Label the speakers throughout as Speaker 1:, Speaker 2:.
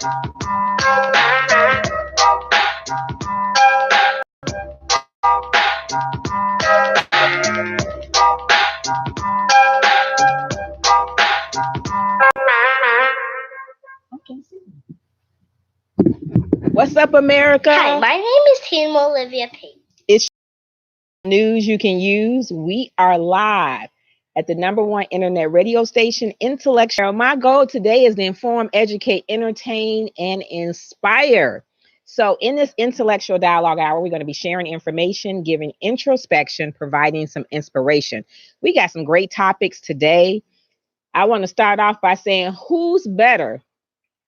Speaker 1: What's up, America?
Speaker 2: Hi, my name is Team Olivia Pate.
Speaker 1: It's news you can use. We are live at the #1 internet radio station, Intellectual. My goal today is to inform, educate, entertain, and inspire. So in this intellectual dialogue hour, we're going to be sharing information, giving introspection, providing some inspiration. We got some great topics today. I want to start off by saying, who's better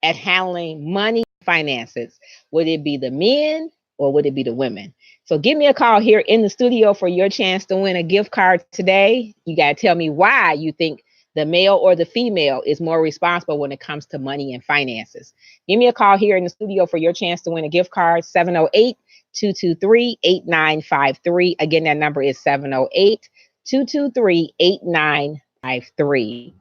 Speaker 1: at handling money and finances? Would it be the men or would it be the women? So give me a call here in the studio for your chance to win a gift card today. You got to tell me why you think the male or the female is more responsible when it comes to money and finances. Give me a call here in the studio for your chance to win a gift card, 708-223-8953. Again, that number is 708-223-8953.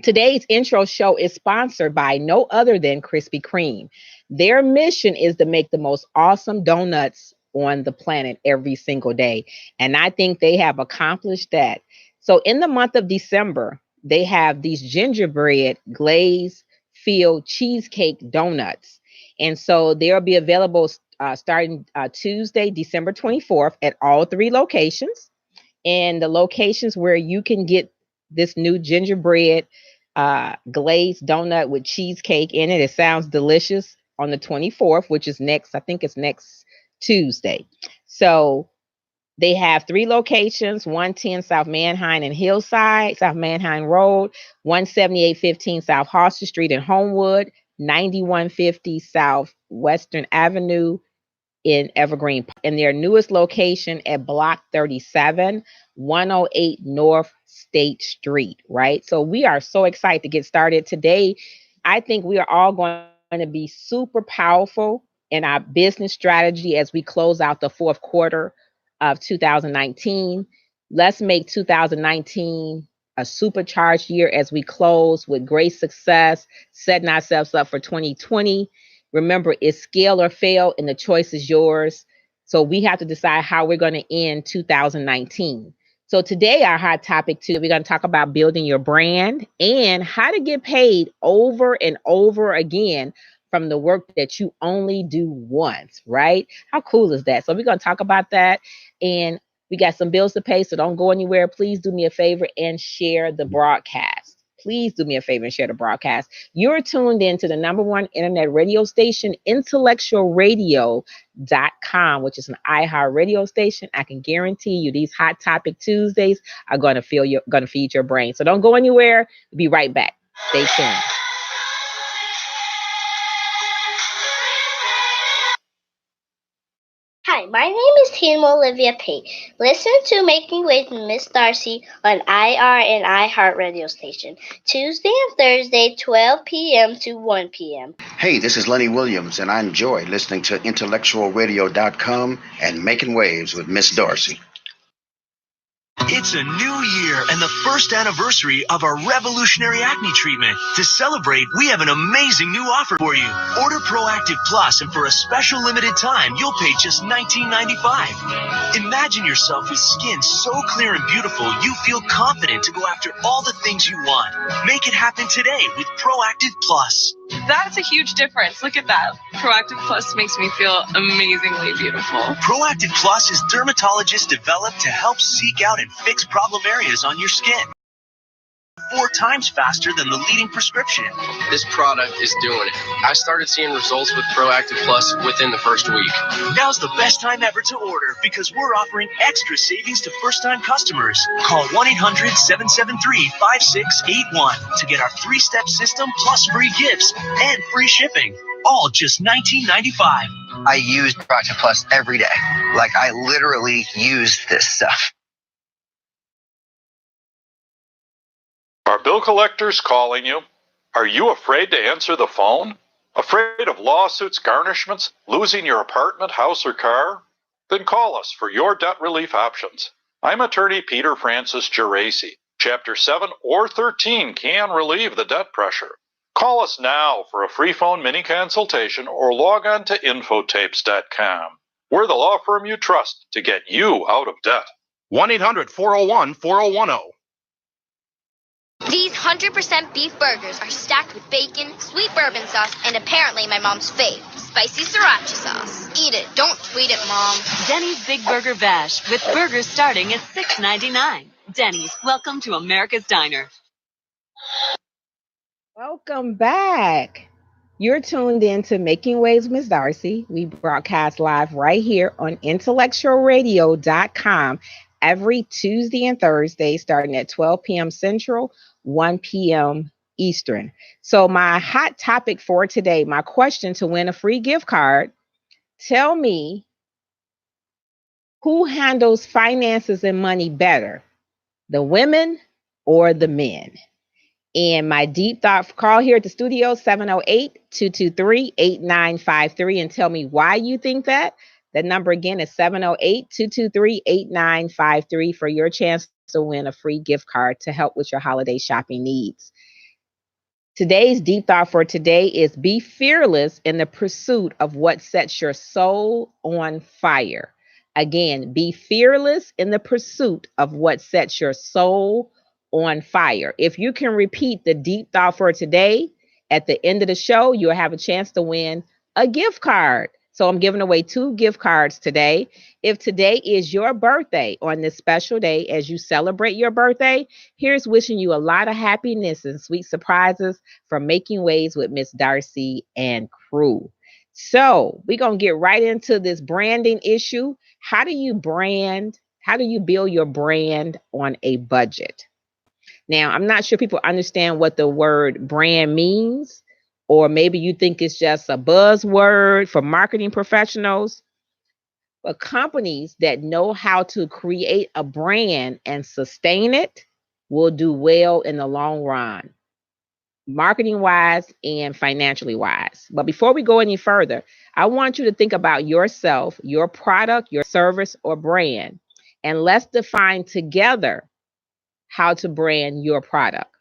Speaker 1: Today's intro show is sponsored by no other than Krispy Kreme. Their mission is to make the most awesome donuts on the planet every single day. And I think they have accomplished that. So in the month of December, they have these gingerbread glaze filled cheesecake donuts. And so they'll be available starting Tuesday, December 24th at all 3 locations. And the locations where you can get this new gingerbread glazed donut with cheesecake in it. It sounds delicious on the 24th, which is next, I think it's next Tuesday. So they have 3 locations, 110 South Manheim and Hillside, South Manheim Road, 17815 South Halsted Street in Homewood, 9150 South Western Avenue in Evergreen, and their newest location at Block 37, 108 North State Street, right? So we are so excited to get started today. I think we are all going to be super powerful in our business strategy as we close out the 4th quarter of 2019. Let's make 2019 a supercharged year as we close with great success, setting ourselves up for 2020. Remember, it's scale or fail, and the choice is yours. So we have to decide how we're going to end 2019. So today, our hot topic too, we're going to talk about building your brand and how to get paid over and over again from the work that you only do once, right? How cool is that? So we're going to talk about that, and we got some bills to pay, so don't go anywhere. Please do me a favor and share the broadcast. Please do me a favor and share the broadcast. You're tuned in to the #1 internet radio station, IntellectualRadio.com, which is an iHeart radio station. I can guarantee you these Hot Topic Tuesdays are going to feed your brain. So don't go anywhere. We'll be right back. Stay tuned.
Speaker 2: Hi, my name is Team Olivia Pate. Listen to Making Waves with Miss Darci on IR and iHeart radio station, Tuesday and Thursday, 12 p.m. to 1 p.m.
Speaker 3: Hey, this is Lenny Williams, and I enjoy listening to IntellectualRadio.com and Making Waves with Miss Darci.
Speaker 4: It's a new year and the first anniversary of our revolutionary acne treatment. To celebrate, we have an amazing new offer for you. Order Proactive Plus, and for a special limited time, you'll pay just $19.95. Imagine yourself with skin so clear and beautiful, you feel confident to go after all the things you want. Make it happen today with Proactive Plus.
Speaker 5: That's a huge difference. Look at that. Proactive Plus makes me feel amazingly beautiful.
Speaker 4: Proactive Plus is dermatologist developed to help seek out and fix problem areas on your skin. 4 times faster than the leading prescription.
Speaker 6: This product is doing it. I started seeing results with Proactive Plus within the first week.
Speaker 4: Now's the best time ever to order because we're offering extra savings to first-time customers. Call 1-800-773-5681 to get our 3-step system plus free gifts and free shipping. All just $19.95.
Speaker 7: I use Proactive Plus every day. Like, I literally use this stuff.
Speaker 8: Are bill collectors calling you? Are you afraid to answer the phone? Afraid of lawsuits, garnishments, losing your apartment, house, or car? Then call us for your debt relief options. I'm attorney Peter Francis Geraci. Chapter 7 or 13 can relieve the debt pressure. Call us now for a free phone mini consultation or log on to infotapes.com. We're the law firm you trust to get you out of debt.
Speaker 9: 1-800-401-4010.
Speaker 10: These 100% beef burgers are stacked with bacon, sweet bourbon sauce, and apparently my mom's fave, spicy sriracha sauce. Eat it. Don't tweet it, Mom.
Speaker 11: Denny's Big Burger Bash with burgers starting at $6.99. Denny's, welcome to America's Diner.
Speaker 1: Welcome back. You're tuned in to Making Waves with Miss Darcy. We broadcast live right here on IntellectualRadio.com every Tuesday and Thursday starting at 12 p.m. Central, 1 p.m. Eastern. So my hot topic for today, my question to win a free gift card, tell me who handles finances and money better, the women or the men? And my deep thought call here at the studio, 708-223-8953, and tell me why you think that. The number again is 708-223-8953 for your chance to win a free gift card to help with your holiday shopping needs. Today's deep thought for today is be fearless in the pursuit of what sets your soul on fire. Again, be fearless in the pursuit of what sets your soul on fire. If you can repeat the deep thought for today, at the end of the show, you'll have a chance to win a gift card. So I'm giving away 2 gift cards today. If today is your birthday, on this special day, as you celebrate your birthday, here's wishing you a lot of happiness and sweet surprises from Making Waves with Miss Darcy and crew. So we're going to get right into this branding issue. How do you brand? How do you build your brand on a budget? Now, I'm not sure people understand what the word brand means, or maybe you think it's just a buzzword for marketing professionals. But companies that know how to create a brand and sustain it will do well in the long run, marketing-wise and financially wise. But before we go any further, I want you to think about yourself, your product, your service, or brand, and let's define together how to brand your product.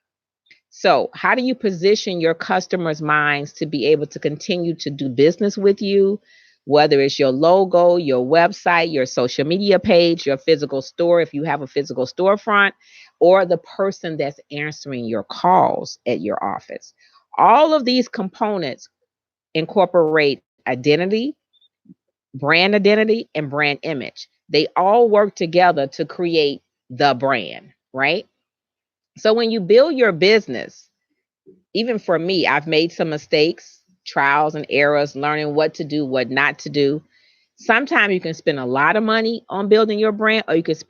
Speaker 1: So how do you position your customers' minds to be able to continue to do business with you, whether it's your logo, your website, your social media page, your physical store, if you have a physical storefront, or the person that's answering your calls at your office? All of these components incorporate identity, and brand image. They all work together to create the brand, right? So when you build your business, even for me, I've made some mistakes, trials and errors, learning what to do, what not to do. Sometimes you can spend a lot of money on building your brand, or you could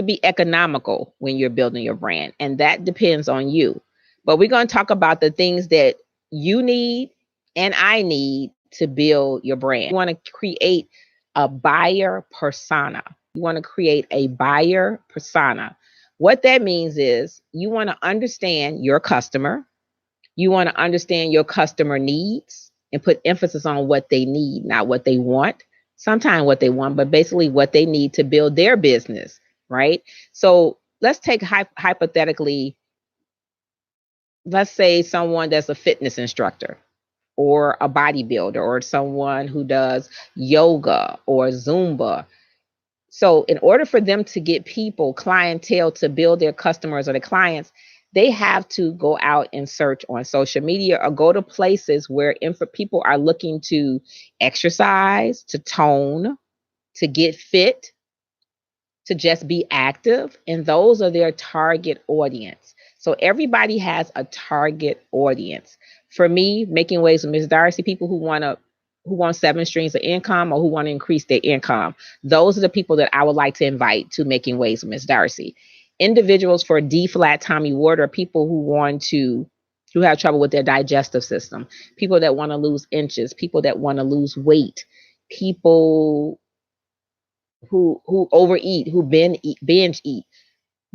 Speaker 1: be economical when you're building your brand. And that depends on you. But we're going to talk about the things that you need and I need to build your brand. You want to create a buyer persona. You want to create a buyer persona. What that means is you want to understand your customer. You want to understand your customer needs and put emphasis on what they need, not what they want. Sometimes what they want, but basically what they need to build their business, right? So let's take hypothetically, let's say someone that's a fitness instructor or a bodybuilder or someone who does yoga or Zumba. So in order for them to get people, clientele, to build their customers or their clients, they have to go out and search on social media or go to places where people are looking to exercise, to tone, to get fit, to just be active. And those are their target audience. So everybody has a target audience. For me, Making Waves with Miss Darcy, people who want 7 streams of income or who want to increase their income. Those are the people that I would like to invite to Making Waves with Miss Darcy. Individuals for D-flat Tommy Ward are people who have trouble with their digestive system, people that want to lose inches, people that want to lose weight, people who overeat, who binge eat.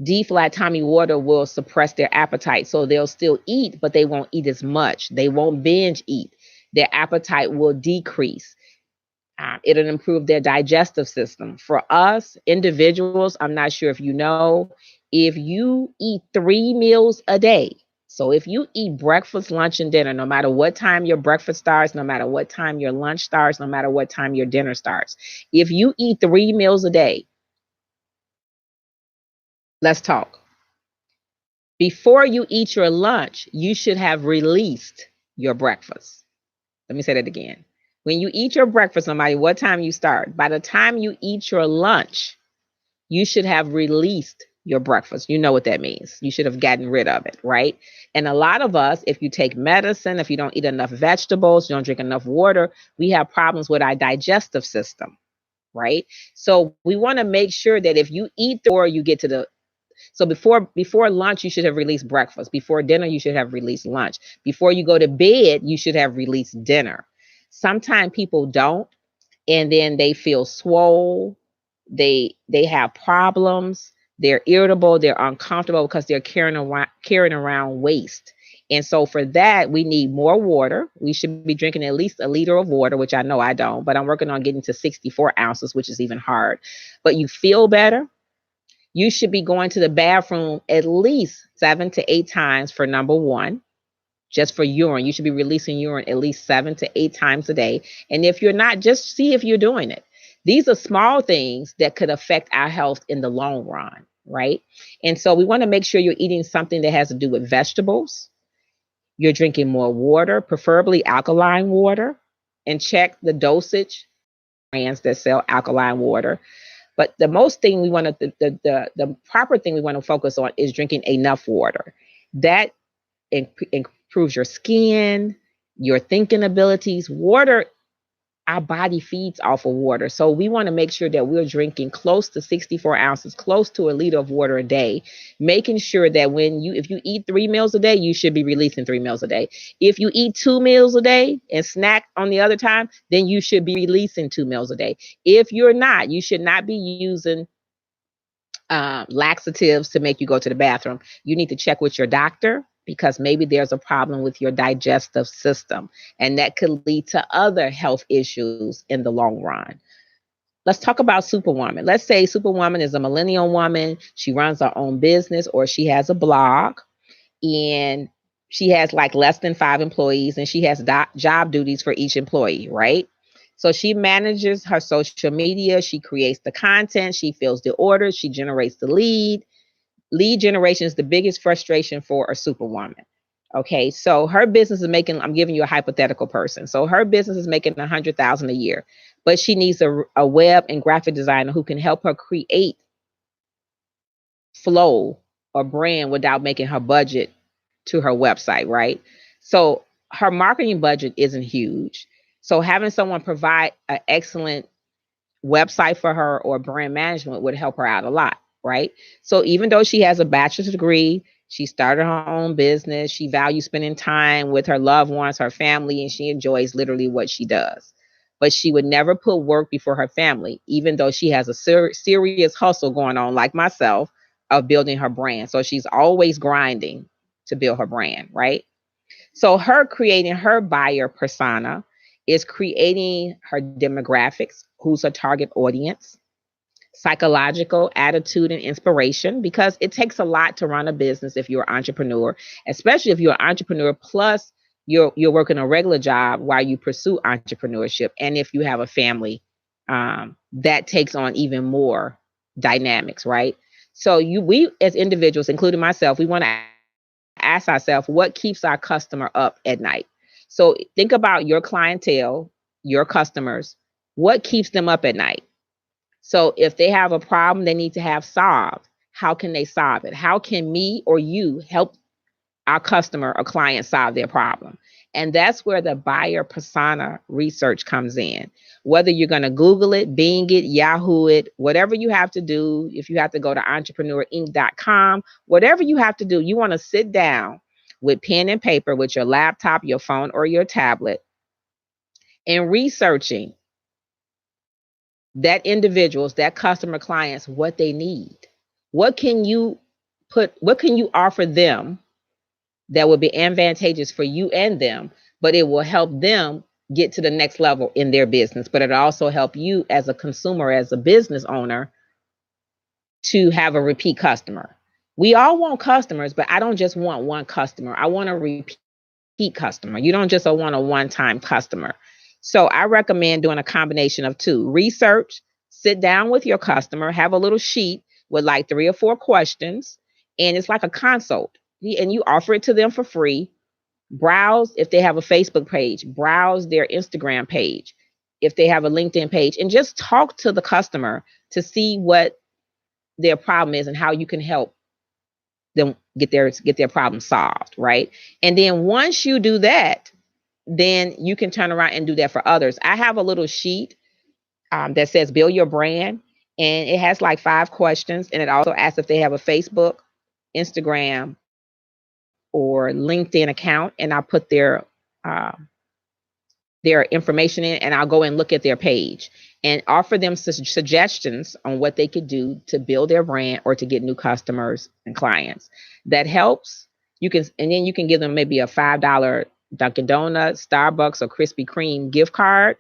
Speaker 1: D-flat Tommy Water will suppress their appetite. So they'll still eat, but they won't eat as much. They won't binge eat. Their appetite will decrease. It'll improve their digestive system. For us individuals, I'm not sure if you know, if you eat 3 meals a day, So if you eat breakfast, lunch, and dinner, no matter what time your breakfast starts, no matter what time your lunch starts, no matter what time your dinner starts, if you eat 3 meals a day, let's talk. Before you eat your lunch, you should have released your breakfast. Let me say that again. When you eat your breakfast, no matter what time you start, by the time you eat your lunch, you should have released your breakfast. You know what that means. You should have gotten rid of it, right? And a lot of us, if you take medicine, if you don't eat enough vegetables, you don't drink enough water, we have problems with our digestive system, right? So we want to make sure that if you eat or you get to the so before lunch, you should have released breakfast. Before dinner, you should have released lunch. Before you go to bed, you should have released dinner. Sometimes people don't, and then they feel swole. They have problems. They're irritable. They're uncomfortable because they're carrying around waste. And so for that, we need more water. We should be drinking at least a liter of water, which I know I don't, but I'm working on getting to 64 ounces, which is even hard. But you feel better. You should be going to the bathroom at least 7 to 8 times for number one, just for urine. You should be releasing urine at least 7 to 8 times a day. And if you're not, just see if you're doing it. These are small things that could affect our health in the long run, right? And so we want to make sure you're eating something that has to do with vegetables. You're drinking more water, preferably alkaline water, and check the dosage brands that sell alkaline water. But the most thing we want to, the proper thing we want to focus on is drinking enough water. That improves your skin, your thinking abilities. Water, our body feeds off of water. So we want to make sure that we're drinking close to 64 ounces, close to a liter of water a day, making sure that if you eat 3 meals a day, you should be releasing 3 meals a day. If you eat 2 meals a day and snack on the other time, then you should be releasing 2 meals a day. If you're not, you should not be using laxatives to make you go to the bathroom. You need to check with your doctor, because maybe there's a problem with your digestive system, and that could lead to other health issues in the long run. Let's talk about Superwoman. Let's say Superwoman is a millennial woman. She runs her own business, or she has a blog, and she has like less than 5 employees, and she has job duties for each employee, right? So she manages her social media. She creates the content. She fills the orders. She generates the lead. Lead generation is the biggest frustration for a superwoman. Okay, so her business is making, I'm giving you a hypothetical person. So her business is making $100,000 a year, but she needs a web and graphic designer who can help her create flow or brand without making her budget to her website, right? So her marketing budget isn't huge. So having someone provide an excellent website for her or brand management would help her out a lot, right? So even though she has a bachelor's degree, she started her own business, she values spending time with her loved ones, her family, and she enjoys literally what she does. But she would never put work before her family, even though she has a serious hustle going on, like myself, of building her brand. So she's always grinding to build her brand, right? So her creating her buyer persona is creating her demographics, who's her target audience, psychological attitude and inspiration, because it takes a lot to run a business if you're an entrepreneur, especially if you're an entrepreneur plus you're working a regular job while you pursue entrepreneurship. And if you have a family, that takes on even more dynamics, right? So we as individuals, including myself, we want to ask ourselves, what keeps our customer up at night? So think about your clientele, your customers, what keeps them up at night? So if they have a problem they need to have solved, how can they solve it? How can me or you help our customer or client solve their problem? And that's where the buyer persona research comes in. Whether you're going to Google it, Bing it, Yahoo it, whatever you have to do, if you have to go to entrepreneurinc.com, whatever you have to do, you want to sit down with pen and paper with your laptop, your phone, or your tablet and researching that individuals, that customer clients, what they need. What can you offer them that will be advantageous for you and them, but it will help them get to the next level in their business, but it'll also help you as a consumer, as a business owner, to have a repeat customer. We all want customers, but I don't just want one customer. I want a repeat customer. You don't just want a one-time customer. So I recommend doing a combination of two. Research, sit down with your customer, have a little sheet with like 3 or 4 questions, and it's like a consult. And you offer it to them for free. Browse if they have a Facebook page, browse their Instagram page, if they have a LinkedIn page, and just talk to the customer to see what their problem is and how you can help them get their problem solved, right? And then once you do that, then you can turn around and do that for others. I have a little sheet that says build your brand, and it has like 5 questions, and it also asks if they have a Facebook, Instagram, or LinkedIn account, and I'll put their information in, and I'll go and look at their page and offer them suggestions on what they could do to build their brand or to get new customers and clients. That helps. And then you can give them maybe a $5 Dunkin' Donuts, Starbucks, or Krispy Kreme gift card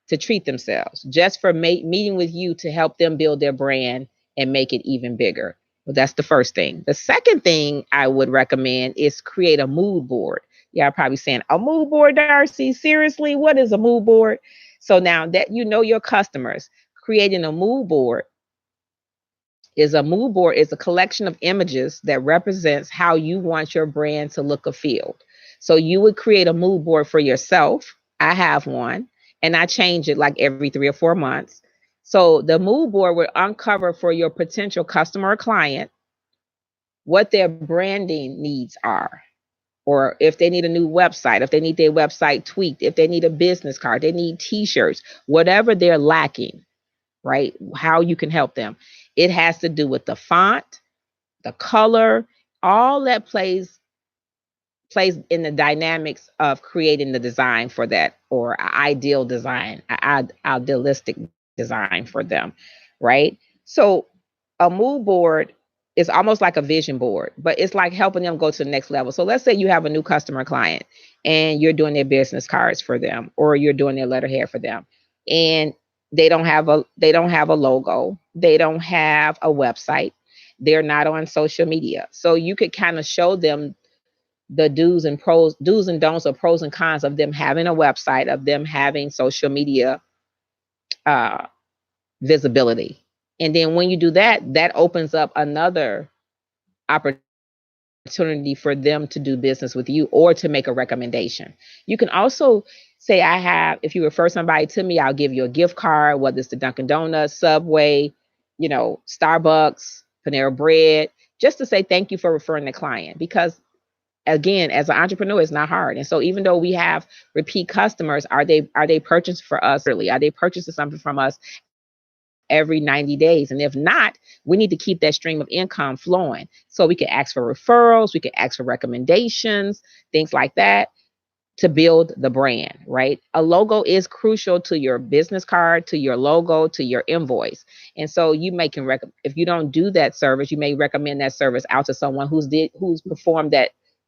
Speaker 1: to treat themselves, just for meeting with you to help them build their brand and make it even bigger. Well, that's the first thing. The second thing I would recommend is create a mood board. Yeah, I'm probably saying, a mood board, Darci? Seriously, what is a mood board? So now that you know your customers, creating a mood board is a collection of images that represents how you want your brand to look or feel. So you would create a mood board for yourself. I have one, and I change it like every 3 or 4 months. So the mood board would uncover for your potential customer or client what their branding needs are, or if they need a new website, if they need their website tweaked, if they need a business card, they need t-shirts, whatever they're lacking, right? How you can help them. It has to do with the font, the color, all that plays in the dynamics of creating the design for that, or ideal design, idealistic design for them, right? So a mood board is almost like a vision board, but it's like helping them go to the next level. So let's say you have a new customer client and you're doing their business cards for them, or you're doing their letterhead for them, and they don't have a logo, they don't have a website, they're not on social media. So you could kind of show them the do's and don'ts, or pros and cons of them having a website, of them having social media visibility. And then when you do that, that opens up another opportunity for them to do business with you or to make a recommendation. You can also say, if you refer somebody to me, I'll give you a gift card, whether it's the Dunkin' Donuts, Subway, Starbucks, Panera Bread, just to say thank you for referring the client. Because again, as an entrepreneur, it's not hard. And so even though we have repeat customers, are they purchasing for us early? Are they purchasing something from us every 90 days? And if not, we need to keep that stream of income flowing. So we can ask for referrals, we can ask for recommendations, things like that, to build the brand, right? A logo is crucial to your business card, to your logo, to your invoice. And so if you don't do that service, you may recommend that service out to someone who's performed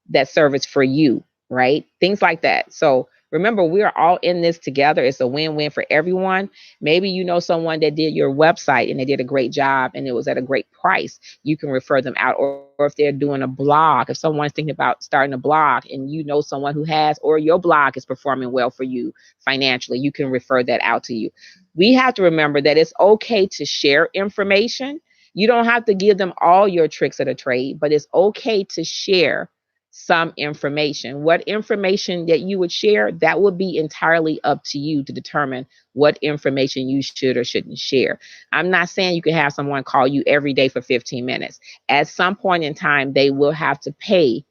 Speaker 1: that service for you, right? Things like that. So remember, we are all in this together. It's a win-win for everyone. Maybe you know someone that did your website and they did a great job and it was at a great price. You can refer them out. Or if they're doing a blog, if someone's thinking about starting a blog and you know someone who has, or your blog is performing well for you financially, you can refer that out to you. We have to remember that it's okay to share information. You don't have to give them all your tricks of the trade, but it's okay to share some information. What information that you would share, that would be entirely up to you to determine what information you should or shouldn't share. I'm not saying you can have someone call you every day for 15 minutes. At some point in time, they will have to pay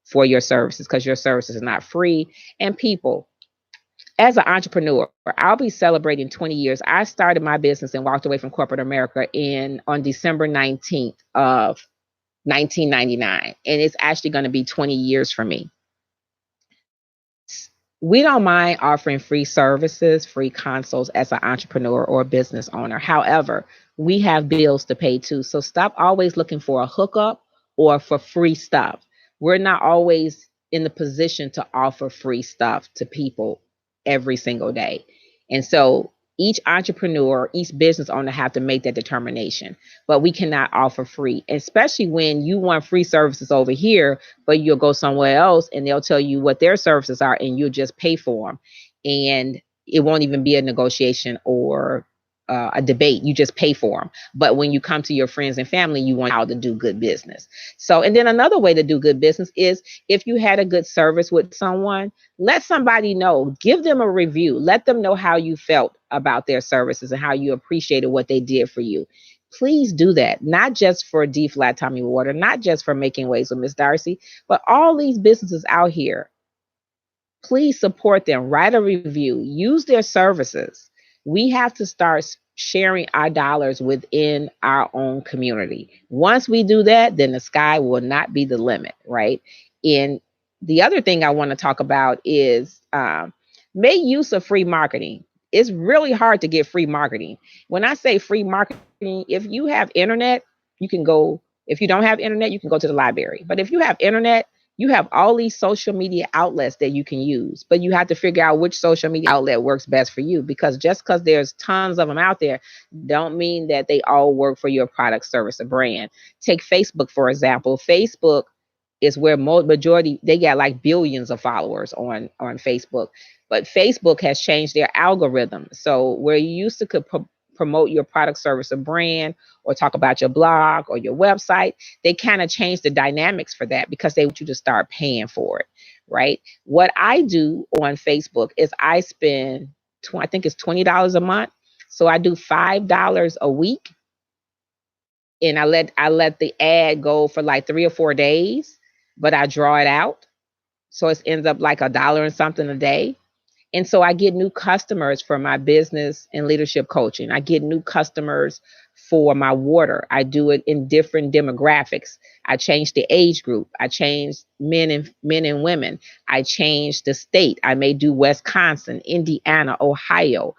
Speaker 1: for your services, because your services are not free. And people, as an entrepreneur, I'll be celebrating 20 years. I started my business and walked away from corporate America on December 19th of 1999, and it's actually going to be 20 years for me. We don't mind offering free services, free consults as an entrepreneur or a business owner. However, we have bills to pay too. So stop always looking for a hookup or for free stuff. We're not always in the position to offer free stuff to people every single day. And so Each entrepreneur, each business owner have to make that determination. But we cannot offer free, especially when you want free services over here, but you'll go somewhere else and they'll tell you what their services are and you'll just pay for them. And it won't even be a negotiation or a debate. You just pay for them. But when you come to your friends and family, you want how to do good business. So, and then another way to do good business is if you had a good service with someone, let somebody know, give them a review, let them know how you felt about their services and how you appreciated what they did for you. Please do that, not just for D Flat Tommy Water, not just for Making Waves with Miss Darci, but all these businesses out here. Please support them, write a review, use their services. We have to start sharing our dollars within our own community. Once we do that, then the sky will not be the limit, right? And the other thing I want to talk about is make use of free marketing. It's really hard to get free marketing. When I say free marketing, if you have internet, you can go. If you don't have internet, you can go to the library. But if you have internet, you have all these social media outlets that you can use, but you have to figure out which social media outlet works best for you, because just because there's tons of them out there don't mean that they all work for your product, service, or brand. Take Facebook, for example. Facebook is where majority, they got like billions of followers on Facebook, but Facebook has changed their algorithm. So where you used to could promote your product, service, or brand, or talk about your blog or your website, they kind of changed the dynamics for that because they want you to start paying for it, right? What I do on Facebook is I spend, I think it's $20 a month. So I do $5 a week, and I let the ad go for like 3 or 4 days, but I draw it out. So it ends up like $1 and something a day. And so I get new customers for my business and leadership coaching. I get new customers for my water. I do it in different demographics. I change the age group. I change men and women. I change the state. I may do Wisconsin, Indiana, Ohio,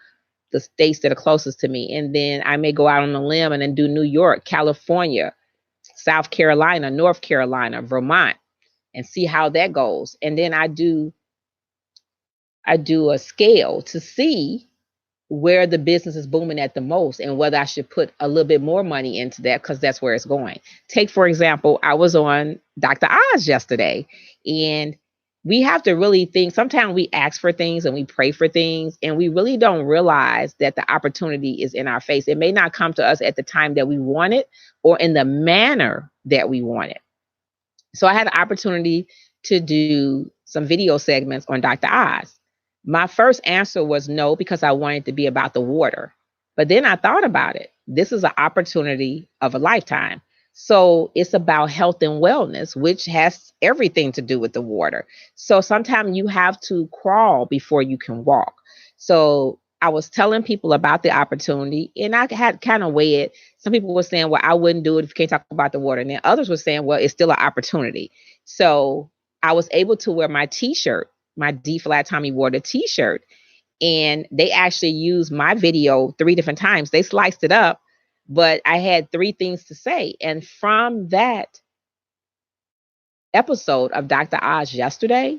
Speaker 1: the states that are closest to me. And then I may go out on a limb and then do New York, California, South Carolina, North Carolina, Vermont, and see how that goes. And then I do a scale to see where the business is booming at the most and whether I should put a little bit more money into that, because that's where it's going. Take, for example, I was on Dr. Oz yesterday, and we have to really think. Sometimes we ask for things and we pray for things, and we really don't realize that the opportunity is in our face. It may not come to us at the time that we want it or in the manner that we want it. So I had an opportunity to do some video segments on Dr. Oz. My first answer was no, because I wanted to be about the water. But then I thought about it. This is an opportunity of a lifetime. So it's about health and wellness, which has everything to do with the water. So sometimes you have to crawl before you can walk. So I was telling people about the opportunity, and I had kind of weighed. Some people were saying, well, I wouldn't do it if you can't talk about the water. And then others were saying, well, it's still an opportunity. So I was able to wear my t-shirt, my D Flat Tommy Water t-shirt. And they actually used my video 3 different times. They sliced it up, but I had 3 things to say. And from that episode of Dr. Oz yesterday,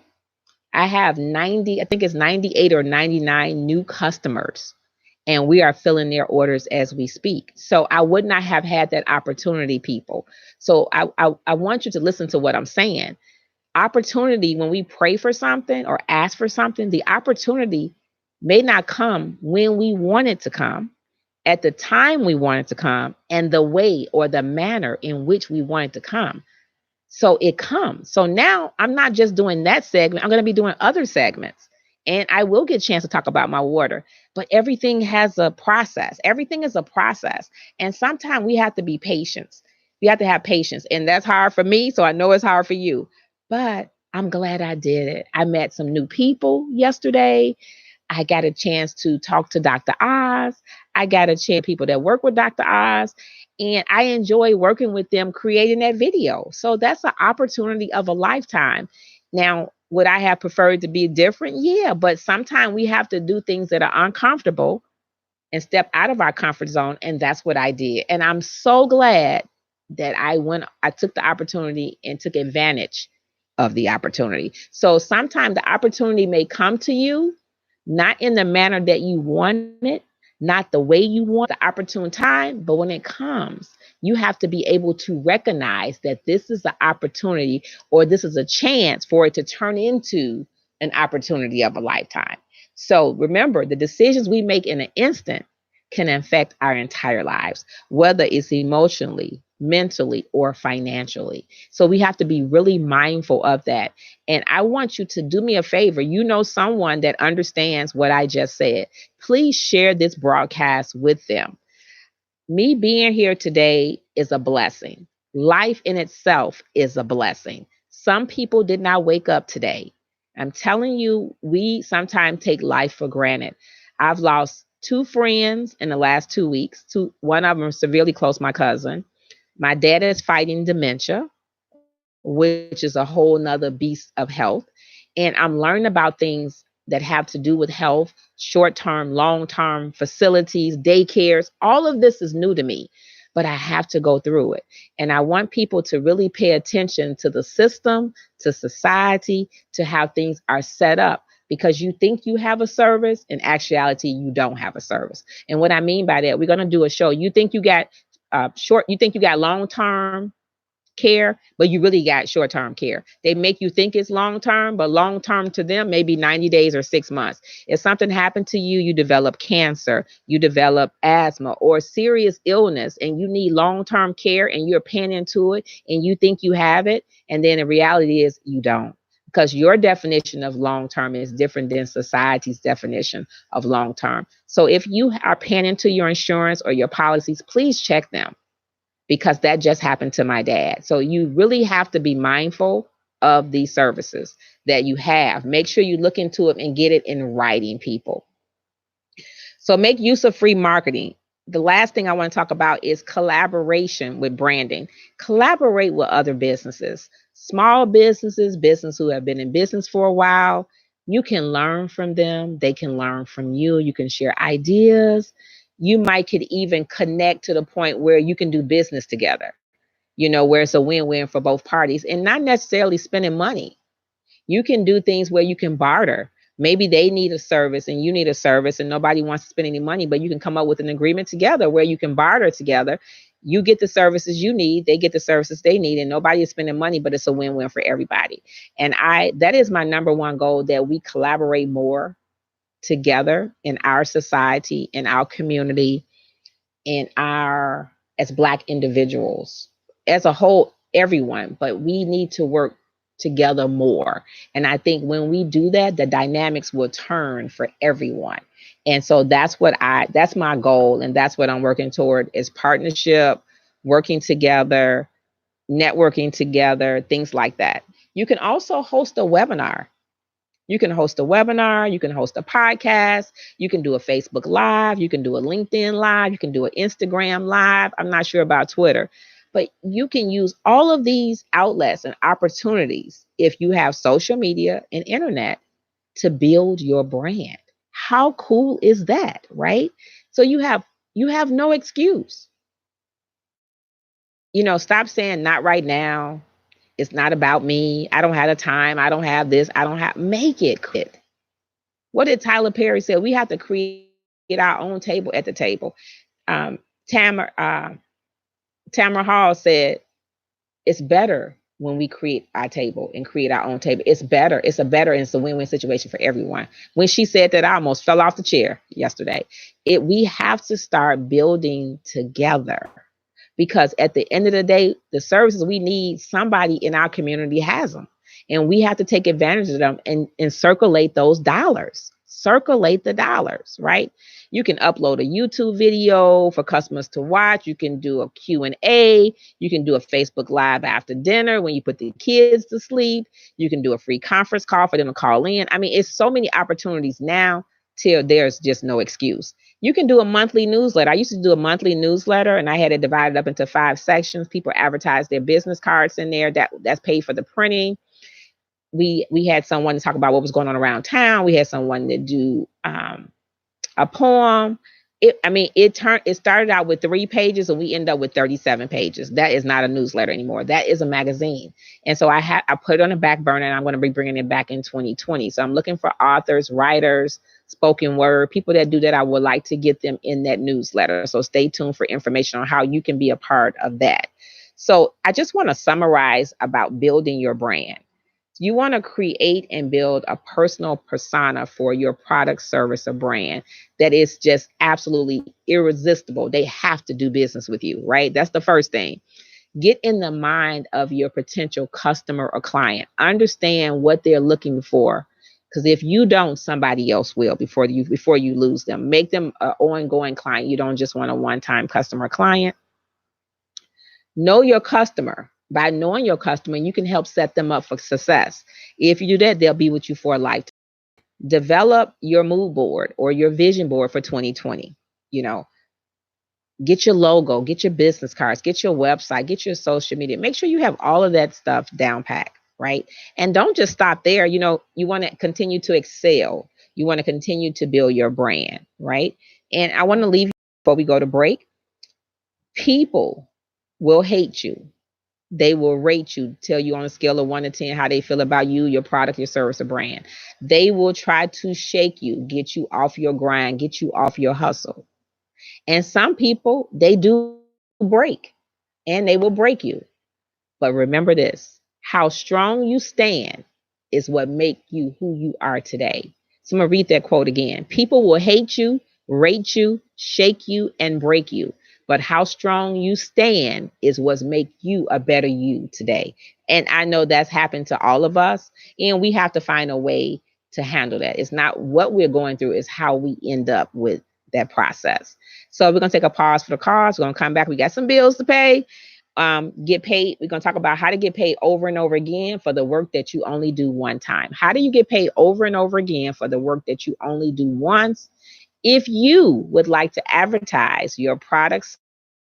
Speaker 1: I have 90, I think it's 98 or 99 new customers, and we are filling their orders as we speak. So I would not have had that opportunity, people. So I want you to listen to what I'm saying. Opportunity, when we pray for something or ask for something, the opportunity may not come when we want it to come, at the time we want it to come, and the way or the manner in which we want it to come. So it comes. So now I'm not just doing that segment. I'm going to be doing other segments, and I will get a chance to talk about my water. But everything has a process. Everything is a process. And sometimes we have to be patient. We have to have patience. And that's hard for me. So I know it's hard for you. But I'm glad I did it. I met some new people yesterday. I got a chance to talk to Dr. Oz. I got a chance people that work with Dr. Oz. And I enjoy working with them creating that video. So that's an opportunity of a lifetime. Now, would I have preferred to be different? Yeah, but sometimes we have to do things that are uncomfortable and step out of our comfort zone. And that's what I did. And I'm so glad that I took the opportunity and took advantage of the opportunity. So sometimes the opportunity may come to you, not in the manner that you want it, not the way you want the opportune time, but when it comes, you have to be able to recognize that this is an opportunity or this is a chance for it to turn into an opportunity of a lifetime. So remember, the decisions we make in an instant can affect our entire lives, whether it's emotionally, mentally, or financially. So we have to be really mindful of that. And I want you to do me a favor. You know someone that understands what I just said. Please share this broadcast with them. Me being here today is a blessing. Life in itself is a blessing. Some people did not wake up today. I'm telling you, we sometimes take life for granted. I've lost 2 friends in the last 2 weeks. One of them severely close, my cousin. My dad is fighting dementia, which is a whole nother beast of health. And I'm learning about things that have to do with health, short-term, long-term facilities, daycares. All of this is new to me, but I have to go through it. And I want people to really pay attention to the system, to society, to how things are set up, because you think you have a service. In actuality, you don't have a service. And what I mean by that, we're going to do a show. You think you got you think you got long-term care, but you really got short-term care. They make you think it's long-term, but long-term to them may be 90 days or 6 months. If something happened to you, you develop cancer, you develop asthma or serious illness, and you need long-term care and you're paying into it and you think you have it. And then the reality is you don't, because your definition of long-term is different than society's definition of long-term. So if you are paying into your insurance or your policies, please check them, because that just happened to my dad. So you really have to be mindful of these services that you have. Make sure you look into it and get it in writing, people. So make use of free marketing. The last thing I want to talk about is collaboration with branding. Collaborate with other businesses, small businesses, businesses who have been in business for a while. You can learn from them. They can learn from you. You can share ideas. You might could even connect to the point where you can do business together, where it's a win-win for both parties and not necessarily spending money. You can do things where you can barter. Maybe they need a service and you need a service and nobody wants to spend any money, but you can come up with an agreement together where you can barter together. You get the services you need, they get the services they need, and nobody is spending money, but it's a win-win for everybody. And that is my number one goal, that we collaborate more together in our society, in our community, as Black individuals, as a whole, everyone, but we need to work together more. And I think when we do that, the dynamics will turn for everyone. And so that's my goal. And that's what I'm working toward, is partnership, working together, networking together, things like that. You can also host a webinar. You can host a webinar, you can host a podcast, you can do a Facebook Live, you can do a LinkedIn Live, you can do an Instagram Live. I'm not sure about Twitter, but you can use all of these outlets and opportunities if you have social media and internet to build your brand. How cool is that, right? So you have no excuse. Stop saying not right now. It's not about me. I don't have the time. I don't have this. Make it. What did Tyler Perry say? We have to create our own table at the table. Tamara Hall said, it's better when we create our table and create our own table. It's better. It's a win-win situation for everyone. When she said that, I almost fell off the chair yesterday. We have to start building together. Because at the end of the day, the services we need, somebody in our community has them. And we have to take advantage of them and circulate those dollars. Circulate the dollars, right? You can upload a YouTube video for customers to watch. You can do a Q&A. You can do a Facebook Live after dinner when you put the kids to sleep. You can do a free conference call for them to call in. I mean, it's so many opportunities now till there's just no excuse. You can do a monthly newsletter. I used to do a monthly newsletter and I had it divided up into 5 sections. People advertise their business cards in there. That's paid for the printing. We had someone to talk about what was going on around town. We had someone to do a poem. it started out with 3 pages and we end up with 37 pages. That is not a newsletter anymore. That is a magazine. And so I put it on the back burner, and I'm going to be bringing it back in 2020. So I'm looking for authors, writers, spoken word, people that do that. I would like to get them in that newsletter. So stay tuned for information on how you can be a part of that. So I just want to summarize about building your brand. You want to create and build a personal persona for your product, service, or brand that is just absolutely irresistible. They have to do business with you, right? That's the first thing. Get in the mind of your potential customer or client. Understand what they're looking for. Because if you don't, somebody else will before you lose them. Make them an ongoing client. You don't just want a one-time customer client. Know your customer. By knowing your customer, you can help set them up for success. If you do that, they'll be with you for a lifetime. Develop your mood board or your vision board for 2020. Get your logo, get your business cards, get your website, get your social media. Make sure you have all of that stuff down pat, right? And don't just stop there. You want to continue to excel. You want to continue to build your brand, right? And I want to leave you before we go to break. People will hate you. They will rate you, tell you on a scale of 1 to 10 how they feel about you, your product, your service, or brand. They will try to shake you, get you off your grind, get you off your hustle. And some people, they do break, and they will break you. But remember this, how strong you stand is what makes you who you are today. So I'm going to read that quote again. People will hate you, rate you, shake you, and break you. But how strong you stand is what makes you a better you today. And I know that's happened to all of us. And we have to find a way to handle that. It's not what we're going through, it's how we end up with that process. So we're going to take a pause for the cause. We're going to come back. We got some bills to pay. Get paid. We're going to talk about how to get paid over and over again for the work that you only do one time. How do you get paid over and over again for the work that you only do once? If you would like to advertise your products,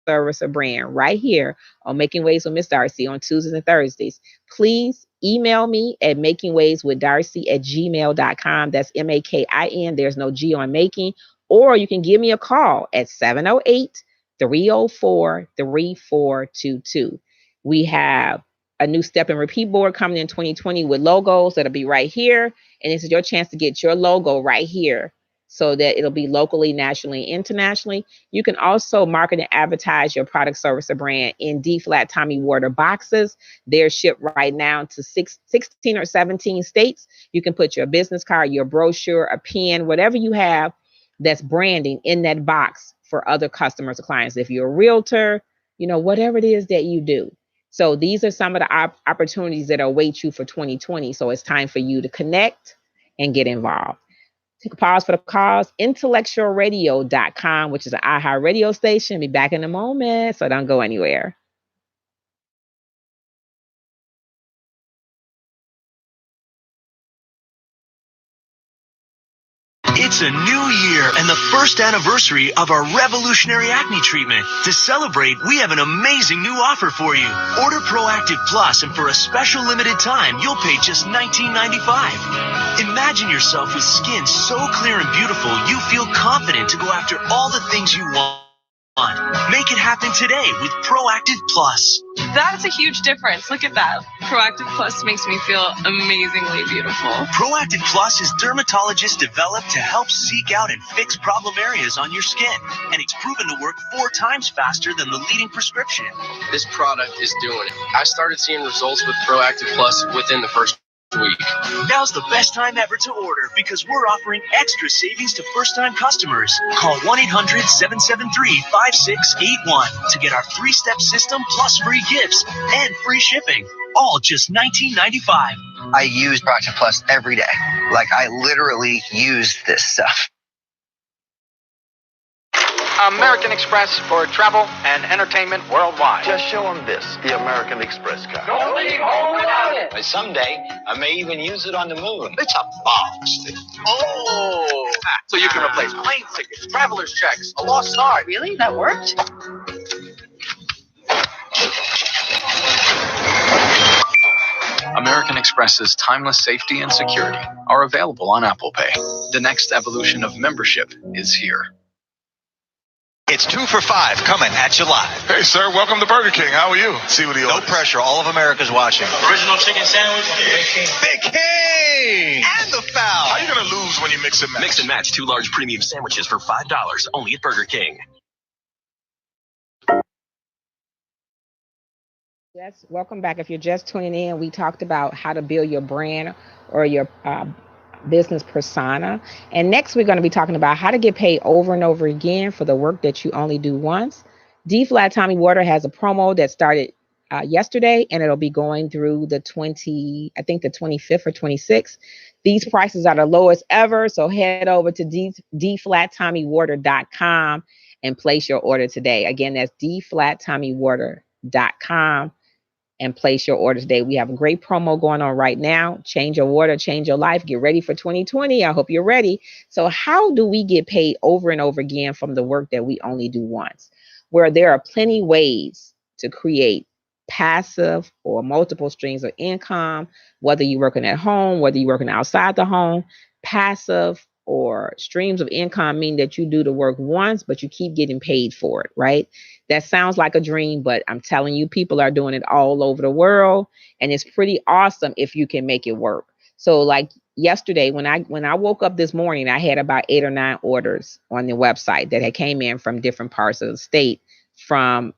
Speaker 1: service, or brand right here on Making Waves with Miss Darci on Tuesdays and Thursdays, please email me at makingwaveswithdarci@gmail.com. That's MAKIN. There's no G on making. Or you can give me a call at 708-304-3422. We have a new step and repeat board coming in 2020 with logos that'll be right here. And this is your chance to get your logo right here so that it'll be locally, nationally, internationally. You can also market and advertise your product, service, or brand in D-flat Tommy Water boxes. They're shipped right now to 16 or 17 states. You can put your business card, your brochure, a pen, whatever you have that's branding in that box for other customers or clients. If you're a realtor, whatever it is that you do. So these are some of the opportunities that await you for 2020. So it's time for you to connect and get involved. Take a pause for the cause. IntellectualRadio.com, which is an iHeart radio station. Be back in a moment, so don't go anywhere.
Speaker 4: It's a new year and the first anniversary of our revolutionary acne treatment. To celebrate, we have an amazing new offer for you. Order Proactive Plus, and for a special limited time, you'll pay just $19.95. Imagine yourself with skin so clear and beautiful, you feel confident to go after all the things you want. Make it happen today with Proactive Plus.
Speaker 5: That's a huge difference. Look at that. Proactive Plus makes me feel amazingly beautiful.
Speaker 4: Proactive Plus is dermatologist developed to help seek out and fix problem areas on your skin. And it's proven to work 4 times faster than the leading prescription.
Speaker 6: This product is doing it. I started seeing results with Proactive Plus within the first week.
Speaker 4: Now's the best time ever to order because we're offering extra savings to first-time customers. Call 1-800-773-5681 to get our 3-step system plus free gifts and free shipping. All just $19.95.
Speaker 7: I use Proactive Plus every day. Like, I literally use this stuff.
Speaker 9: American Express for travel and entertainment worldwide.
Speaker 12: Just show them this, the American Express card.
Speaker 9: Don't leave home without it.
Speaker 12: Someday, I may even use it on the moon. It's a box.
Speaker 9: Oh! So you can replace plane tickets, traveler's checks, a lost card.
Speaker 5: Really? That worked?
Speaker 13: American Express's timeless safety and security are available on Apple Pay. The next evolution of membership is here.
Speaker 14: It's 2 for $5 coming at you live.
Speaker 15: Hey, sir, welcome to Burger King. How are you? See what he
Speaker 14: No
Speaker 15: orders.
Speaker 14: pressure. All of America's watching.
Speaker 12: Original chicken sandwich.
Speaker 14: Big King! And the foul.
Speaker 15: How you going to lose when you mix and match?
Speaker 4: Mix and match 2 large premium sandwiches for $5 only at Burger King.
Speaker 1: Yes, welcome back. If you're just tuning in, we talked about how to build your brand or your business persona. And next, we're going to be talking about how to get paid over and over again for the work that you only do once. D Flat Tommy Water has a promo that started yesterday, and it'll be going through the 25th or 26th. These prices are the lowest ever, so head over to dflattommywater.com and place your order today. Again, that's dflattommywater.com and place your order today. We have a great promo going on right now. Change your water, change your life. Get ready for 2020. I hope you're ready. So how do we get paid over and over again from the work that we only do once? Where there are plenty ways to create passive or multiple streams of income, whether you're working at home, whether you're working outside the home. Passive or streams of income mean that you do the work once, but you keep getting paid for it, right? That sounds like a dream, but I'm telling you, people are doing it all over the world, and it's pretty awesome if you can make it work. So like yesterday, when I woke up this morning, I had about 8 or 9 orders on the website that had came in from different parts of the state, from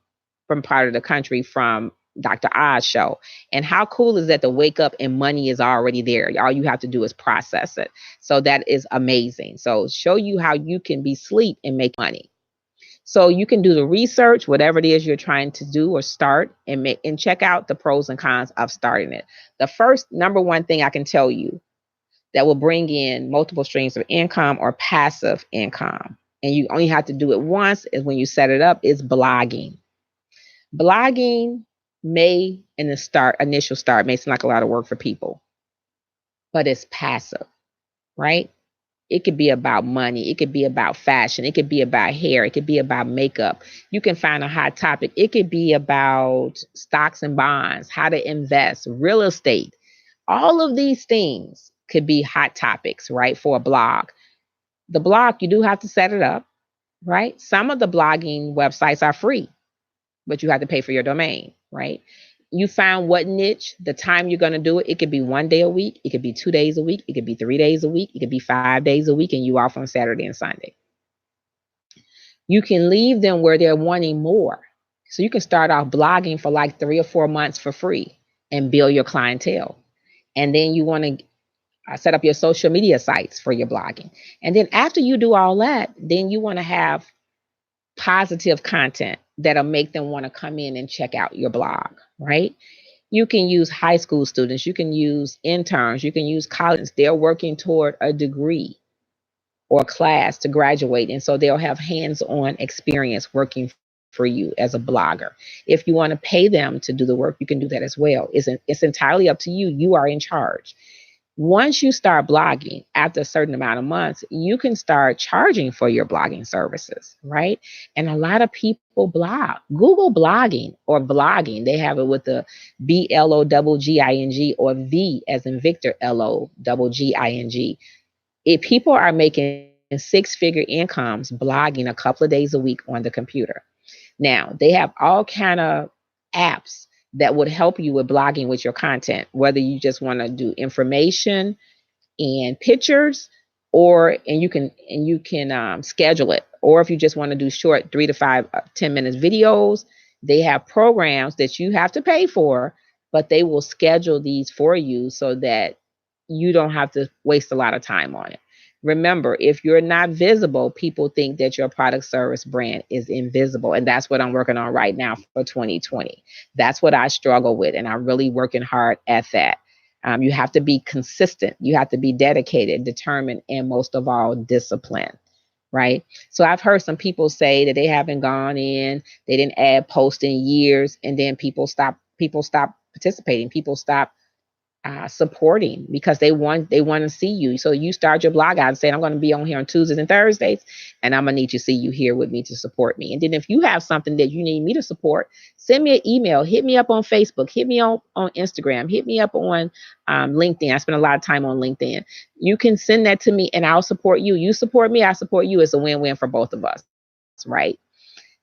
Speaker 1: part of the country, from Dr. Oz show. And how cool is that to wake up and money is already there? All you have to do is process it. So that is amazing. So show you how you can be asleep and make money. So you can do the research, whatever it is you're trying to do or start, and check out the pros and cons of starting it. The first number one thing I can tell you that will bring in multiple streams of income or passive income, and you only have to do it once, is when you set it up, is blogging. Blogging may, in the initial start, may seem like a lot of work for people, but it's passive, right? It could be about money. It could be about fashion. It could be about hair. It could be about makeup. You can find a hot topic. It could be about stocks and bonds, how to invest, real estate. All of these things could be hot topics, right, for a blog. The blog, you do have to set it up, right? Some of the blogging websites are free, but you have to pay for your domain, right? You found what niche, the time you're going to do it. It could be 1 day a week. It could be 2 days a week. It could be 3 days a week. It could be 5 days a week, and you off on Saturday and Sunday. You can leave them where they're wanting more. So you can start off blogging for like 3 or 4 months for free and build your clientele. And then you want to set up your social media sites for your blogging. And then after you do all that, then you want to have positive content that'll make them want to come in and check out your blog, right? You can use high school students. You can use interns. You can use college. They're working toward a degree or a class to graduate. And so they'll have hands-on experience working for you as a blogger. If you want to pay them to do the work, you can do that as well. It's entirely up to you. You are in charge. Once you start blogging, after a certain amount of months, you can start charging for your blogging services, right? And a lot of people blog. Google blogging or vlogging. They have it with the BLOGGING or V as in Victor LOGGING. If people are making 6-figure incomes blogging a couple of days a week on the computer. Now, they have all kind of apps that would help you with blogging with your content, whether you just want to do information and pictures, and you can schedule it, or if you just want to do short 3 to 5, 10 minutes videos, they have programs that you have to pay for, but they will schedule these for you so that you don't have to waste a lot of time on it. Remember, if you're not visible, people think that your product, service, brand is invisible. And that's what I'm working on right now for 2020. That's what I struggle with. And I'm really working hard at that. You have to be consistent. You have to be dedicated, determined, and most of all, disciplined, right? So I've heard some people say that they haven't gone in, they didn't add posts in years, and then people stop participating. People stop supporting because they want to see you. So you start your blog out saying, I'm going to be on here on Tuesdays and Thursdays, and I'm going to need to see you here with me to support me. And then if you have something that you need me to support, send me an email, hit me up on Facebook, hit me on Instagram, hit me up on LinkedIn. I spend a lot of time on LinkedIn. You can send that to me and I'll support you. You support me, I support you. It's a win-win for both of us, right?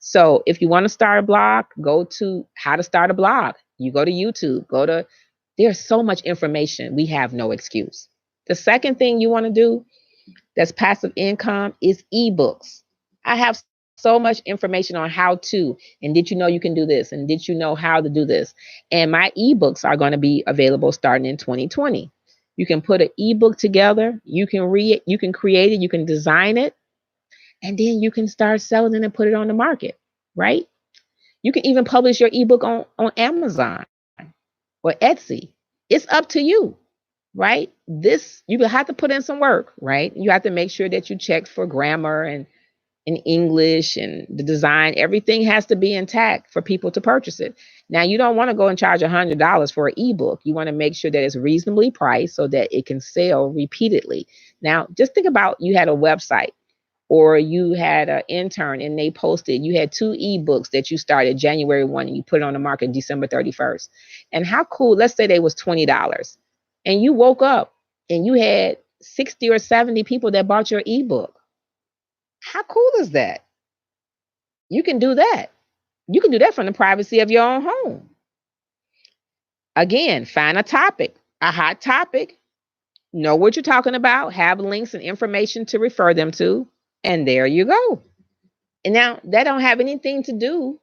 Speaker 1: So if you want to start a blog, go to how to start a blog. You go to YouTube, there's so much information. We have no excuse. The second thing you want to do that's passive income is ebooks. I have so much information on how to, and did you know you can do this? And did you know how to do this? And my ebooks are going to be available starting in 2020. You can put an ebook together, you can read it, you can create it, you can design it, and then you can start selling it and put it on the market, right? You can even publish your ebook on Amazon or Etsy. It's up to you, right? You have to put in some work, right? You have to make sure that you check for grammar and English and the design. Everything has to be intact for people to purchase it. Now, you don't want to go and charge $100 for an ebook. You want to make sure that it's reasonably priced so that it can sell repeatedly. Now, just think about you had a website or you had an intern and they posted, you had 2 ebooks that you started January 1 and you put it on the market December 31st. And how cool, let's say they was $20 and you woke up and you had 60 or 70 people that bought your ebook. How cool is that? You can do that. You can do that from the privacy of your own home. Again, find a topic, a hot topic, know what you're talking about, have links and information to refer them to, and there you go. And now that don't have anything to do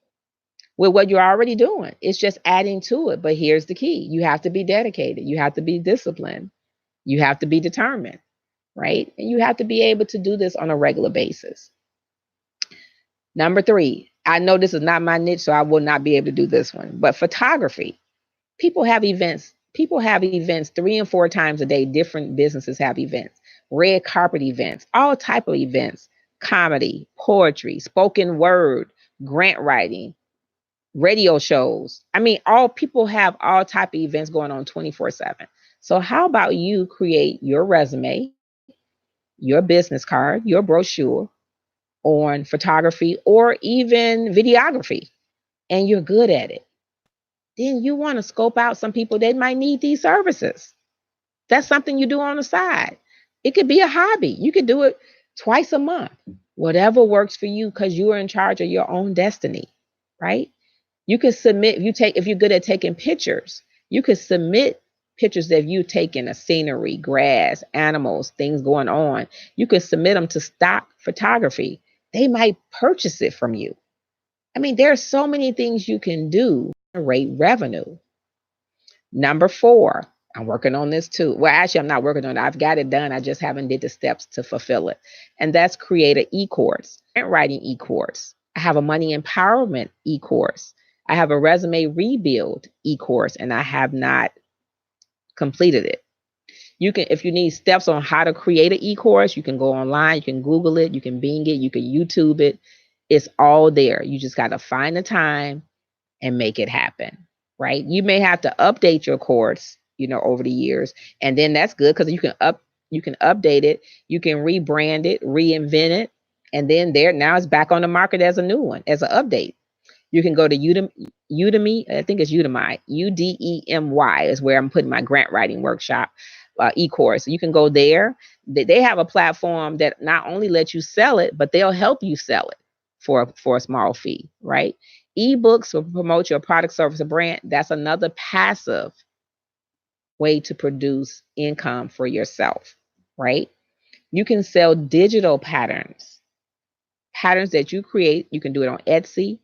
Speaker 1: with what you're already doing. It's just adding to it. But here's the key. You have to be dedicated. You have to be disciplined. You have to be determined, right? And you have to be able to do this on a regular basis. Number 3, I know this is not my niche, so I will not be able to do this one, but photography. People have events. People have events 3 and 4 times a day. Different businesses have events, red carpet events, all type of events, comedy, poetry, spoken word, grant writing, radio shows. I mean, all people have all type of events going on 24/7. So how about you create your resume, your business card, your brochure on photography or even videography, and you're good at it. Then you want to scope out some people that might need these services. That's something you do on the side. It could be a hobby. You could do it twice a month, whatever works for you, because you are in charge of your own destiny, right? You can submit, if you're good at taking pictures, you could submit pictures that you take in a scenery, grass, animals, things going on. You could submit them to stock photography. They might purchase it from you. I mean, there are so many things you can do to generate revenue. Number 4, I'm working on this too. Well, actually, I'm not working on it. I've got it done. I just haven't did the steps to fulfill it. And that's create an e-course, grant writing e-course. I have a money empowerment e-course. I have a resume rebuild e-course, and I have not completed it. You can, if you need steps on how to create an e-course, you can go online, you can Google it, you can Bing it, you can YouTube it. It's all there. You just got to find the time and make it happen, right? You may have to update your course, over the years, and then that's good because you can update it, you can rebrand it, reinvent it, and then now it's back on the market as a new one, as an update. You can go to Udemy. I think it's Udemy. Udemy is where I'm putting my grant writing workshop e-course. You can go there. They have a platform that not only lets you sell it, but they'll help you sell it for a small fee, right? Ebooks will promote your product, service, or brand. That's another passive way to produce income for yourself, right? You can sell digital patterns that you create. You can do it on Etsy.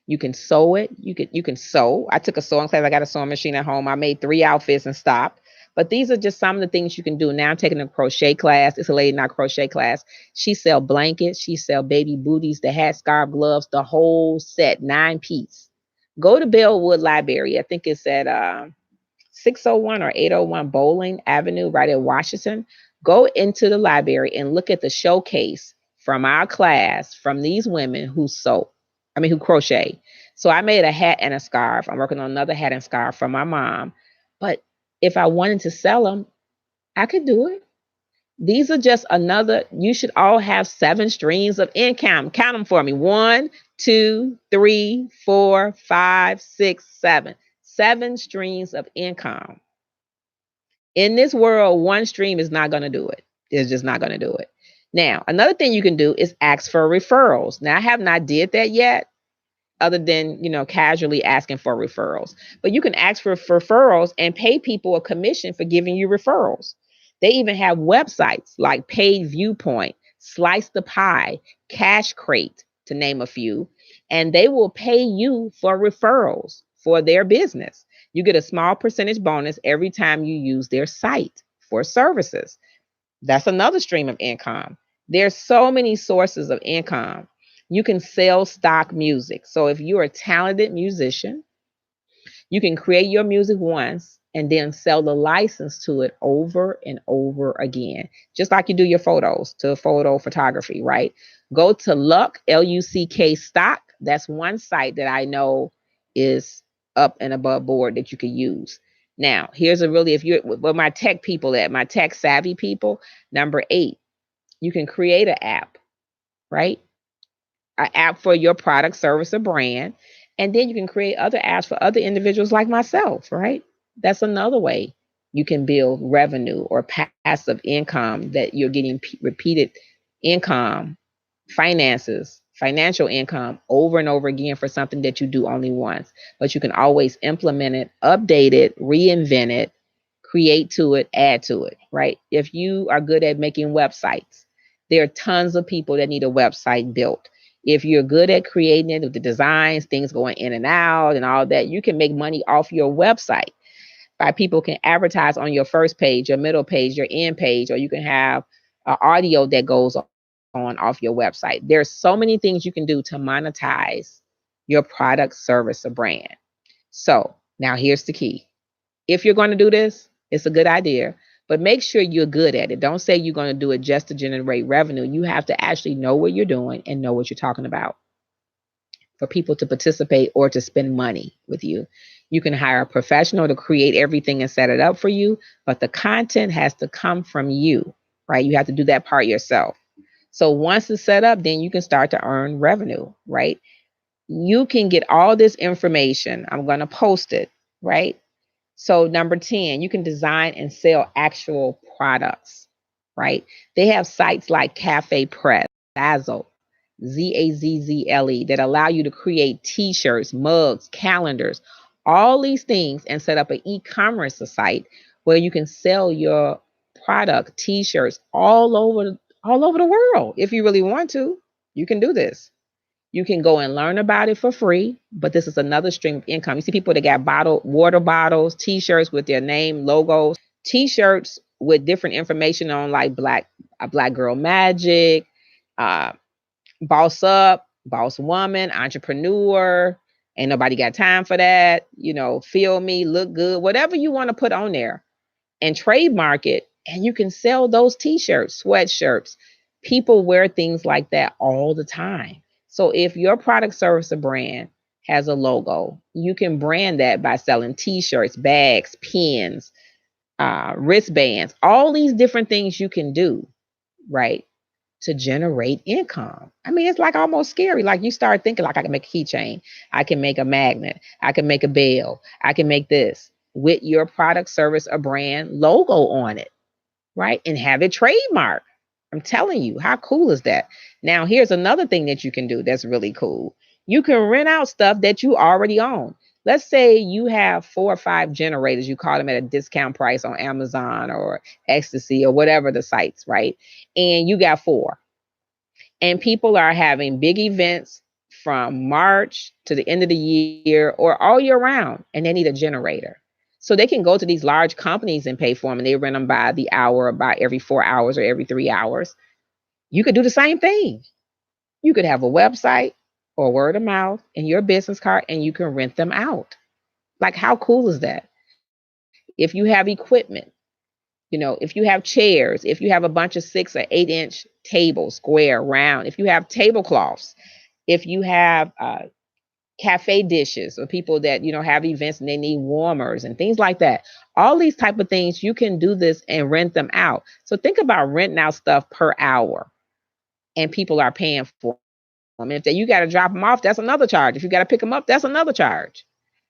Speaker 1: You can sew it. You can sew. I took a sewing class. I got a sewing machine at home. I made 3 outfits and stopped. But these are just some of the things you can do. Now I'm taking a crochet class. It's a lady in our crochet class. She sell blankets. She sell baby booties, the hat, scarf, gloves, the whole set, 9-piece. Go to Bellwood Library. I think it's at 601 or 801 Bowling Avenue, right at Washington. Go into the library and look at the showcase from our class from these women who crochet. So I made a hat and a scarf. I'm working on another hat and scarf for my mom. But if I wanted to sell them, I could do it. These are just you should all have 7 streams of income. Count them for me. 1, 2, 3, 4, 5, 6, 7. 7 streams of income. In this world, 1 stream is not going to do it. It's just not going to do it. Now, another thing you can do is ask for referrals. Now, I have not did that yet. other than, casually asking for referrals. But you can ask for referrals and pay people a commission for giving you referrals. They even have websites like Paid Viewpoint, Slice the Pie, Cash Crate, to name a few, and they will pay you for referrals for their business. You get a small percentage bonus every time you use their site for services. That's another stream of income. There's so many sources of income. You can sell stock music. So if you're a talented musician, you can create your music once and then sell the license to it over and over again, just like you do your photos to photo photography, right? Go to Luck, Luck stock. That's one site that I know is up and above board that you could use. Now, here's a really, if you're with my tech people my tech savvy people, number 8, you can create an app, right? An app for your product, service, or brand. And then you can create other apps for other individuals like myself, right? That's another way you can build revenue or passive income, that you're getting repeated income, financial income over and over again for something that you do only once. But you can always implement it, update it, reinvent it, create to it, add to it, right? If you are good at making websites, there are tons of people that need a website built. If you're good at creating it with the designs, things going in and out and all that, you can make money off your website. People can advertise on your first page, your middle page, your end page, or you can have audio that goes on off your website. There's so many things you can do to monetize your product, service, or brand. So now here's the key. If you're going to do this, it's a good idea, but make sure you're good at it. Don't say you're going to do it just to generate revenue. You have to actually know what you're doing and know what you're talking about for people to participate or to spend money with you. You can hire a professional to create everything and set it up for you, but the content has to come from you, right? You have to do that part yourself. So once it's set up, then you can start to earn revenue, right? You can get all this information. I'm going to post it, right? So number 10, you can design and sell actual products, right? They have sites like Cafe Press, Zazzle, Zazzle, that allow you to create t-shirts, mugs, calendars, all these things, and set up an e-commerce site where you can sell your product, t-shirts all over the world. If you really want to, you can do this. You can go and learn about it for free, but this is another stream of income. You see people that got water bottles, t-shirts with their name, logos, t-shirts with different information on, like Black Girl Magic, Boss Up, Boss Woman, Entrepreneur. Ain't nobody got time for that. Feel me, look good, whatever you want to put on there and trademark it. And you can sell those t-shirts, sweatshirts. People wear things like that all the time. So if your product, service, or brand has a logo, you can brand that by selling t-shirts, bags, pins, wristbands, all these different things you can do, right, to generate income. I mean, it's like almost scary. Like you start thinking, like, I can make a keychain, I can make a magnet, I can make a bell, I can make this with your product, service, or brand logo on it, right? And have it trademarked. I'm telling you, how cool is that? Now, here's another thing that you can do that's really cool. You can rent out stuff that you already own. Let's say you have 4 or 5 generators. You call them at a discount price on Amazon or Ecstasy or whatever the sites, right? And you got 4. And people are having big events from March to the end of the year or all year round, and they need a generator. So they can go to these large companies and pay for them, and they rent them by the hour, or by every 4 hours or every 3 hours. You could do the same thing. You could have a website or word of mouth and your business card, and you can rent them out. Like, how cool is that? If you have equipment, if you have chairs, if you have a bunch of 6 or 8 inch tables, square, round, if you have tablecloths, if you have cafe dishes, or people that, have events and they need warmers and things like that. All these type of things, you can do this and rent them out. So think about renting out stuff per hour, and people are paying for them. If you got to drop them off, that's another charge. If you got to pick them up, that's another charge.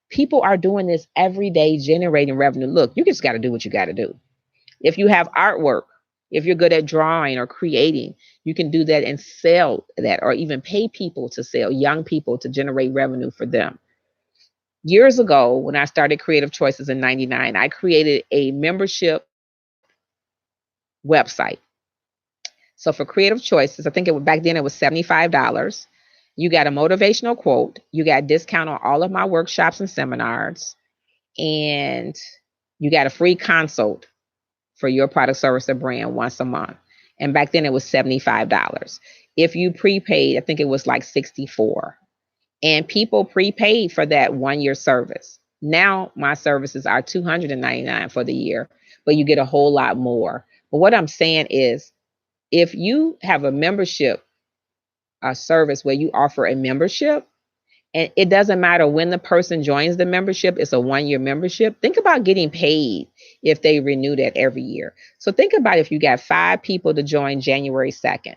Speaker 1: People are doing this every day, generating revenue. Look, you just got to do what you got to do. If you have artwork, If you're good at drawing or creating, you can do that and sell that, or even pay people to sell, young people, to generate revenue for them. Years ago, when I started Creative Choices in 99, I created a membership website. So for Creative Choices, I think back then it was $75. You got a motivational quote, you got discount on all of my workshops and seminars, and you got a free consult for your product, service, or brand once a month. And back then it was $75. If you prepaid, I think it was like $64. And people prepaid for that 1-year service. Now my services are $299 for the year, but you get a whole lot more. But what I'm saying is, if you have a membership, a service where you offer a membership, and it doesn't matter when the person joins the membership, it's a 1-year membership. Think about getting paid if they renew that every year. So think about if you got 5 people to join January 2nd,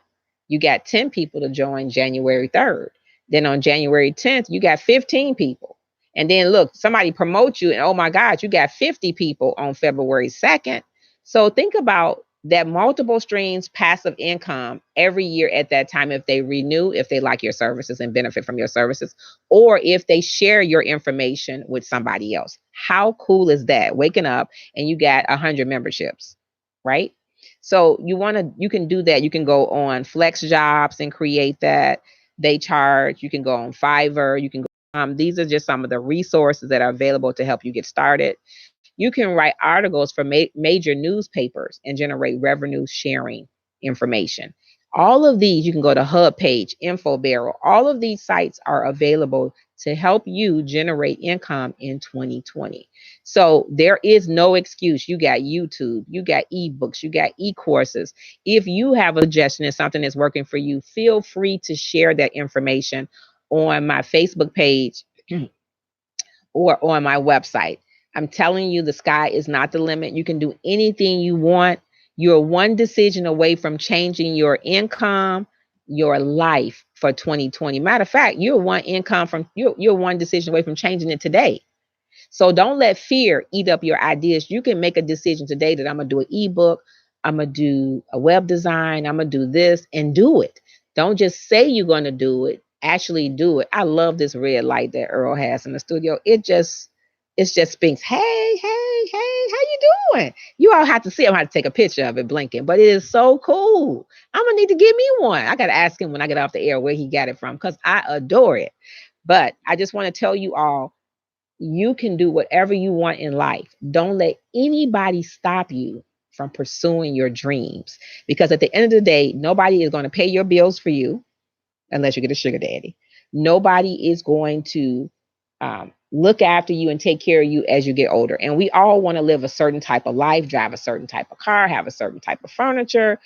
Speaker 1: you got 10 people to join January 3rd. Then on January 10th, you got 15 people. And then look, somebody promotes you and oh my God, you got 50 people on February 2nd. So think about that multiple streams, passive income every year at that time, if they renew, if they like your services and benefit from your services, or if they share your information with somebody else. How cool is that? Waking up and you got 100 memberships, right? So you can do that. You can go on Flex Jobs and create that. They charge. You can go on Fiverr. You can go. These are just some of the resources that are available to help you get started. You can write articles for major newspapers and generate revenue sharing information. All of these, you can go to HubPage, InfoBarrel. All of these sites are available to help you generate income in 2020. So there is no excuse. You got YouTube, you got ebooks, you got e-courses. If you have a suggestion and something that's working for you, feel free to share that information on my Facebook page or on my website. I'm telling you, the sky is not the limit. You can do anything you want. You're one decision away from changing your income, your life for 2020. Matter of fact, you're one decision away from changing it today. So don't let fear eat up your ideas. You can make a decision today that I'm going to do an ebook, I'm going to do a web design, I'm going to do this, and do it. Don't just say you're going to do it. Actually do it. I love this red light that Earl has in the studio. It just speaks, hey, how you doing? You all have to see him. I have to take a picture of it blinking, but it is so cool. I'm going to need to give me one. I got to ask him when I get off the air where he got it from, because I adore it. But I just want to tell you all, you can do whatever you want in life. Don't let anybody stop you from pursuing your dreams, because at the end of the day, nobody is going to pay your bills for you unless you get a sugar daddy. Nobody is going to look after you and take care of you as you get older. And we all want to live a certain type of life, drive a certain type of car, have a certain type of furniture.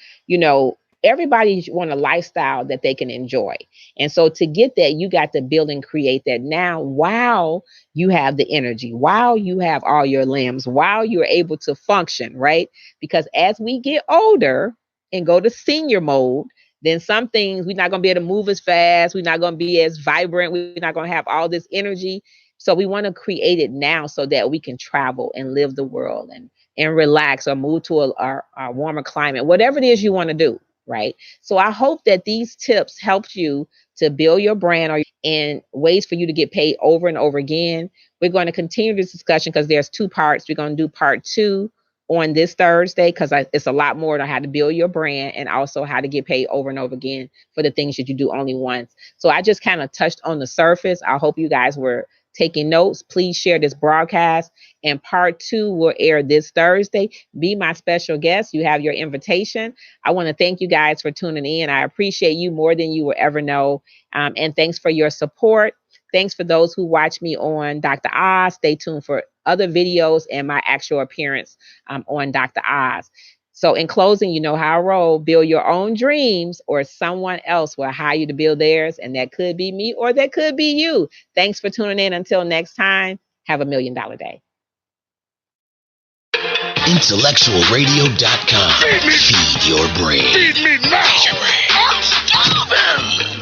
Speaker 1: Everybody want a lifestyle that they can enjoy. And so to get that, you got to build and create that now while you have the energy, while you have all your limbs, while you're able to function, right? Because as we get older and go to senior mode, then some things we're not going to be able to move as fast. We're not going to be as vibrant. We're not going to have all this energy. So we want to create it now so that we can travel and live the world and relax or move to a warmer climate, whatever it is you want to do, right? So I hope that these tips helped you to build your brand and ways for you to get paid over and over again. We're going to continue this discussion because there's 2 parts. We're going to do part 2 on this Thursday, because it's a lot more on how to build your brand and also how to get paid over and over again for the things that you do only once. So I just kind of touched on the surface. I hope you guys were taking notes. Please share this broadcast, and part 2 will air this Thursday. Be my special guest. You have your invitation. I want to thank you guys for tuning in. I appreciate you more than you will ever know. And thanks for your support. Thanks for those who watch me on Dr. Oz. Stay tuned for other videos and my actual appearance on Dr. Oz. So in closing, you know how I roll. Build your own dreams, or someone else will hire you to build theirs. And that could be me, or that could be you. Thanks for tuning in. Until next time, have $1 million day.
Speaker 4: IntellectualRadio.com. Feed your brain.
Speaker 14: Feed me now.
Speaker 4: Feed your brain.
Speaker 14: I'm starving.